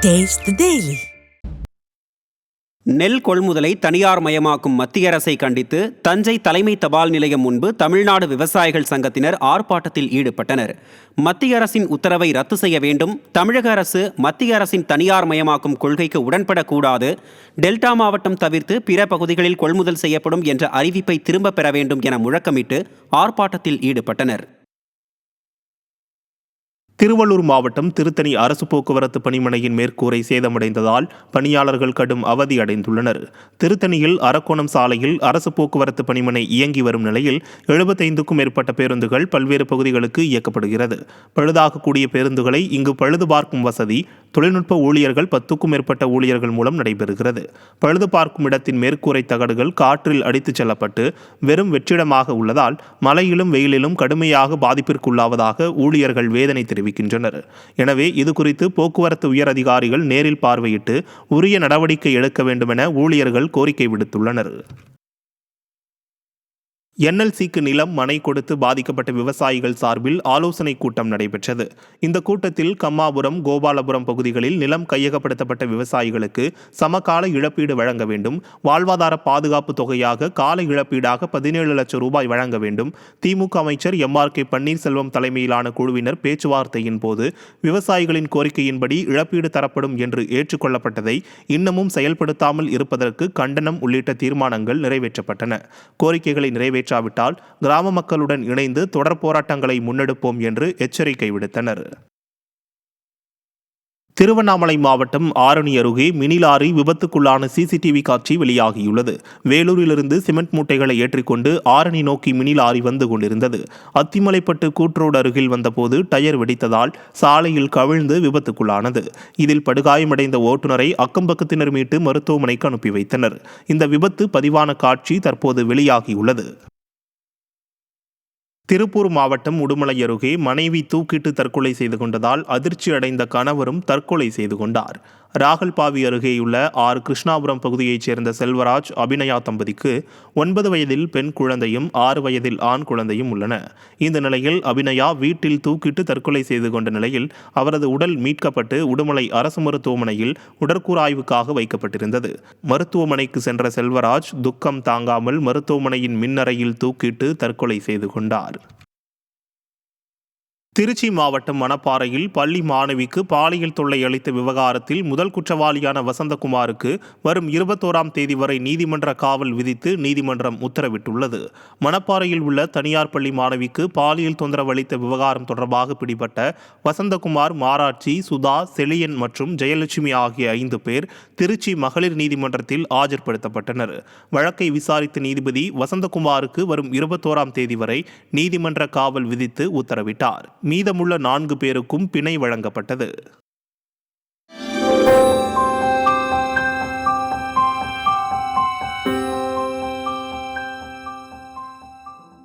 Taste the Daily. நெல் கொள்முதலை தனியார் மயமாக்கும் மத்திய அரசை கண்டித்து தஞ்சை தலைமை தபால் நிலையம் முன்பு தமிழ்நாடு விவசாயிகள் சங்கத்தினர் ஆர்ப்பாட்டத்தில் ஈடுபட்டனர். மத்திய அரசின் உத்தரவை ரத்து செய்ய வேண்டும், தமிழக அரசு மத்திய அரசின் தனியார் மயமாக்கும் கொள்கைக்கு உடன்படக்கூடாது, டெல்டா மாவட்டம் தவிர்த்து பிற பகுதிகளில் கொள்முதல் செய்யப்படும் என்ற அறிவிப்பை திரும்பப் பெற வேண்டும் என முழக்கமிட்டு ஆர்ப்பாட்டத்தில் ஈடுபட்டனர். திருவள்ளூர் மாவட்டம் திருத்தணி அரசு போக்குவரத்து பணிமனையின் மேற்கூரை சேதமடைந்ததால் பணியாளர்கள் கடும் அவதி அடைந்துள்ளனர். திருத்தணியில் அரக்கோணம் சாலையில் அரசு போக்குவரத்து பணிமனை இயங்கி வரும் நிலையில் 75க்கும் மேற்பட்ட பேருந்துகள் பல்வேறு பகுதிகளுக்கு இயக்கப்படுகிறது. பழுதாகக்கூடிய பேருந்துகளை இங்கு பழுது பார்க்கும் வசதி தொழில்நுட்ப ஊழியர்கள் 10க்கும் மேற்பட்ட ஊழியர்கள் மூலம் நடைபெறுகிறது. பழுது பார்க்கும் இடத்தின் மேற்கூரை தகடுகள் காற்றில் அடித்துச் செல்லப்பட்டு வெறும் வெற்றிடமாக உள்ளதால் மழையிலும் வெயிலிலும் கடுமையாக பாதிப்பிற்குள்ளாவதாக ஊழியர்கள் வேதனை தெரிவிக்கின்றனர். எனவே இதுகுறித்து போக்குவரத்து உயர் அதிகாரிகள் நேரில் பார்வையிட்டு உரிய நடவடிக்கை எடுக்க வேண்டும் என ஊழியர்கள் கோரிக்கை விடுத்துள்ளனர். NLCக்கு நிலம் மனை கொடுத்து பாதிக்கப்பட்ட விவசாயிகள் சார்பில் ஆலோசனை கூட்டம் நடைபெற்றது. இந்த கூட்டத்தில் கம்மாபுரம், கோபாலபுரம் பகுதிகளில் நிலம் கையகப்படுத்தப்பட்ட விவசாயிகளுக்கு சமகால இழப்பீடு வழங்க வேண்டும், வாழ்வாதார பாதுகாப்பு தொகையாக கால இழப்பீடாக 17 லட்சம் ரூபாய் வழங்க வேண்டும். திமுக அமைச்சர் MRK பன்னீர்செல்வம் தலைமையிலான குழுவினர் பேச்சுவார்த்தையின் போது விவசாயிகளின் கோரிக்கையின்படி இழப்பீடு தரப்படும் என்று ஏற்றுக்கொள்ளப்பட்டதை இன்னமும் செயல்படுத்தாமல் இருப்பதற்கு கண்டனம் உள்ளிட்ட தீர்மானங்கள் நிறைவேற்றப்பட்டன. கோரிக்கைகளை நிறைவேற்றாவிட்டால் கிராம மக்களுடன் இணைந்து தொடர் போராட்டங்களை முன்னெடுப்போம் என்று எச்சரிக்கை விடுத்தனர். திருவண்ணாமலை மாவட்டம் ஆரணி அருகே மினி லாரி விபத்துக்குள்ளான CCTV காட்சி வெளியாகியுள்ளது. வேலூரிலிருந்து சிமெண்ட் மூட்டைகளை ஏற்றிக்கொண்டு ஆரணி நோக்கி மினி லாரி வந்து கொண்டிருந்தது. அத்திமலைப்பட்டு கூட்ரோடு அருகில் வந்தபோது டயர் வெடித்ததால் சாலையில் கவிழ்ந்து விபத்துக்குள்ளானது. இதில் படுகாயமடைந்த ஓட்டுநரை அக்கம்பக்கத்தினர் மீட்டு மருத்துவமனைக்கு அனுப்பி வைத்தனர். இந்த விபத்து பதிவான காட்சி தற்போது வெளியாகியுள்ளது. திருப்பூர் மாவட்டம் உடுமலை அருகே மனைவி தூக்கிட்டு தற்கொலை செய்து கொண்டதால் அதிர்ச்சி அடைந்த கணவரும் தற்கொலை செய்து கொண்டார். ராகல்பாவி அருகேயுள்ள கிருஷ்ணாபுரம் பகுதியைச் சேர்ந்த செல்வராஜ், அபிநயா தம்பதிக்கு 9 வயதில் பெண் குழந்தையும் 6 வயதில் ஆண் குழந்தையும் உள்ளன. இந்த நிலையில் அபிநயா வீட்டில் தூக்கிட்டு தற்கொலை செய்து கொண்ட நிலையில் அவரது உடல் மீட்கப்பட்டு உடுமலை அரசு மருத்துவமனையில் உடற்கூறாய்வுக்காக வைக்கப்பட்டிருந்தது. மருத்துவமனைக்கு சென்ற செல்வராஜ் துக்கம் தாங்காமல் மருத்துவமனையின் மின்னறையில் தூக்கிட்டு தற்கொலை செய்து கொண்டார். திருச்சி மாவட்டம் மணப்பாறையில் பள்ளி மாணவிக்கு பாலியல் தொல்லை அளித்த விவகாரத்தில் முதல் குற்றவாளியான வசந்தகுமாருக்கு வரும் 21ஆம் தேதி வரை நீதிமன்ற காவல் விதித்து நீதிமன்றம் உத்தரவிட்டுள்ளது. மணப்பாறையில் உள்ள தனியார் பள்ளி மாணவிக்கு பாலியல் தொந்தரவு அளித்த விவகாரம் தொடர்பாக பிடிபட்ட வசந்தகுமார், மாராட்சி, சுதா, செழியன் மற்றும் ஜெயலட்சுமி ஆகிய 5 பேர் திருச்சி மகளிர் நீதிமன்றத்தில் ஆஜர்படுத்தப்பட்டனர். வழக்கை விசாரித்த நீதிபதி வசந்தகுமாருக்கு வரும் 21ஆம் தேதி வரை நீதிமன்ற காவல் விதித்து உத்தரவிட்டார். மீதமுள்ள 4 பேருக்கும் பிணை வழங்கப்பட்டது.